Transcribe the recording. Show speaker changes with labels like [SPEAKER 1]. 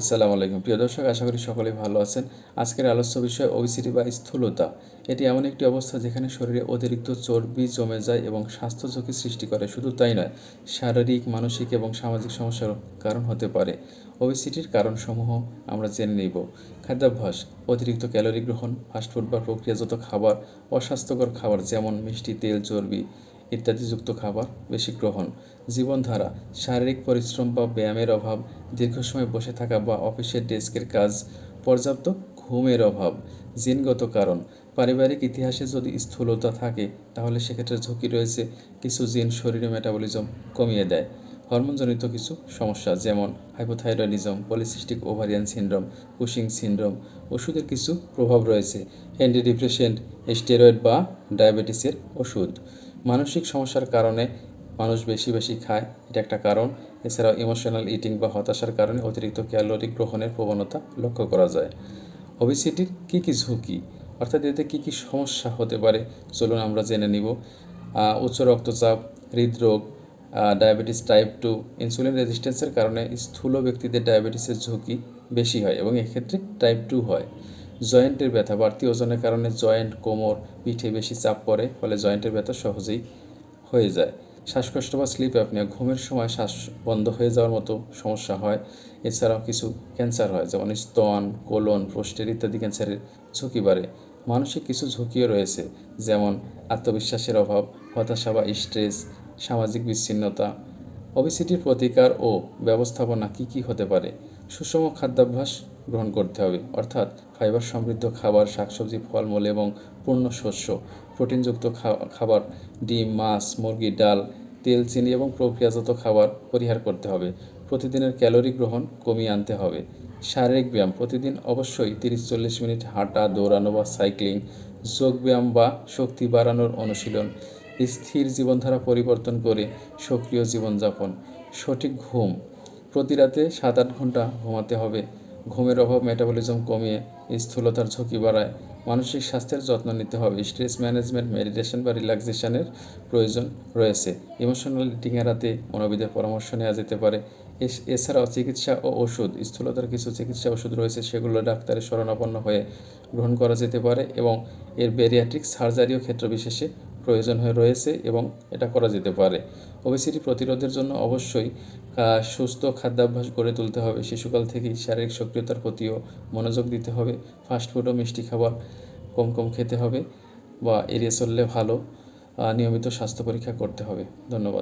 [SPEAKER 1] আসসালামু আলাইকুম প্রিয় দর্শক, আশা করি সকলেই ভালো আছেন। আজকের আলোচ্য বিষয় ওবেসিটি বা স্থূলতা। এটি এমন একটি অবস্থা যেখানে শরীরে অতিরিক্ত চর্বি জমে যায় এবং স্বাস্থ্য ঝুঁকি সৃষ্টি করে। শুধু তাই নয়, শারীরিক, মানসিক এবং সামাজিক সমস্যারও কারণ হতে পারে। ওবেসিটির কারণসমূহ আমরা জেনে নিব। খাদ্যাভ্যাস: অতিরিক্ত ক্যালোরি গ্রহণ, ফাস্টফুড বা প্রক্রিয়াজাত খাবার, অস্বাস্থ্যকর খাবার যেমন মিষ্টি, তেল, চর্বি ইত্যাদিযুক্ত খাবার বেশি গ্রহণ। জীবনধারা: শারীরিক পরিশ্রম বা ব্যায়ামের অভাব, দীর্ঘ সময় বসে থাকা বা অফিসের ডেস্কের কাজ, পর্যাপ্ত ঘুমের অভাব। জিনগত কারণ: পারিবারিক ইতিহাসে যদি স্থূলতা থাকে তাহলে সেক্ষেত্রে ঝুঁকি রয়েছে। কিছু জিন শরীরে মেটাবলিজম কমিয়ে দেয়। হরমোনজনিত কিছু সমস্যা যেমন hypothyroidism, polycystic ovarian syndrome, Cushing syndrome. ওষুধের কিছু প্রভাব রয়েছে: অ্যান্টিডিপ্রেসেন্ট, স্টেরয়েড বা ডায়াবেটিসের ওষুধ। মানসিক সমস্যার কারণে মানুষ বেশি খায়, এটা একটা কারণ। এছাড়াও ইমোশনাল ইটিং বা হতাশার কারণে অতিরিক্ত ক্যালোরি গ্রহণের প্রবণতা লক্ষ্য করা যায়। ওবেসিটির কী ঝুঁকি, অর্থাৎ এতে কী সমস্যা হতে পারে, চলুন আমরা জেনে নিব। উচ্চ রক্তচাপ, হৃদরোগ, ডায়াবেটিস টাইপ 2, ইনসুলিন রেজিস্ট্যান্সের কারণে স্থূল ব্যক্তিদের ডায়াবেটিসের ঝুঁকি বেশি হয় এবং এক্ষেত্রে টাইপ 2 হয়। জয়েন্টের ব্যথা: বাড়তি ওজনের কারণে জয়েন্ট, কোমর, পিঠে বেশি চাপ পড়ে, ফলে জয়েন্টের ব্যথা সহজেই হয়ে যায়। শ্বাসকষ্ট বা স্লিপ অ্যাপনিয়া: ঘুমের সময় শ্বাস বন্ধ হয়ে যাওয়ার মতো সমস্যা হয়। এছাড়াও কিছু ক্যান্সার হয়, যেমন স্তন, কোলন, প্রোস্টেট ইত্যাদি ক্যান্সারের ঝুঁকি বাড়ে। মানসিক কিছু ঝুঁকিও রয়েছে, যেমন আত্মবিশ্বাসের অভাব, হতাশা বা স্ট্রেস, সামাজিক বিচ্ছিন্নতা। ওবেসিটির প্রতিকার ও ব্যবস্থাপনা কী হতে পারে? সুষম খাদ্যাভ্যাস গ্রহণ করতে হবে, অর্থাৎ ফাইবার সমৃদ্ধ খাবার, শাকসবজি, ফলমূল এবং পূর্ণ শস্য। প্রোটিনযুক্ত খাবার, ডিম, মাছ, মুরগি, ডাল, তেল, চিনি এবং প্রক্রিয়াজাত খাবার পরিহার করতে হবে। প্রতিদিনের ক্যালোরি গ্রহণ কমিয়ে আনতে হবে। শারীরিক ব্যায়াম: প্রতিদিন অবশ্যই 30-40 মিনিট হাঁটা, দৌড়ানো বা সাইক্লিং, যোগব্যায়াম বা শক্তি বাড়ানোর অনুশীলন। স্থির জীবনধারা পরিবর্তন করে সক্রিয় জীবনযাপন। সঠিক ঘুম: প্রতি রাতে 7-8 ঘন্টা ঘুমাতে হবে। ঘুমের অভাব মেটাবলিজম কমিয়ে স্থূলতার ঝুঁকি বাড়ায়। মানসিক স্বাস্থ্যের যত্ন নিতে হবে। স্ট্রেস ম্যানেজমেন্ট, মেডিটেশন বা রিল্যাক্সেশনের প্রয়োজন রয়েছে। ইমোশনাল ইটিং এড়াতে মনোবিদের পরামর্শ নেওয়া যেতে পারে। এছাড়াও চিকিৎসা ও ওষুধ: স্থূলতার কিছু চিকিৎসা ওষুধ রয়েছে, সেগুলো ডাক্তারের শরণাপন্ন হয়ে গ্রহণ করা যেতে পারে এবং এর ব্যারিয়াট্রিক সার্জারিও ক্ষেত্র বিশেষে প্রয়োজন হয়ে রয়েছে এবং এটা করা যেতে পারে। ওবেসিটি প্রতিরোধের জন্য অবশ্যই সুস্থ খাদ্যাভ্যাস গড়ে তুলতে হবে। শিশুকাল থেকেই শারীরিক সক্রিয়তার প্রতিও মনোযোগ দিতে হবে। ফাস্টফুড ও মিষ্টি খাবার কম খেতে হবে বা এড়িয়ে চললে ভালো। নিয়মিত স্বাস্থ্য পরীক্ষা করতে হবে। ধন্যবাদ।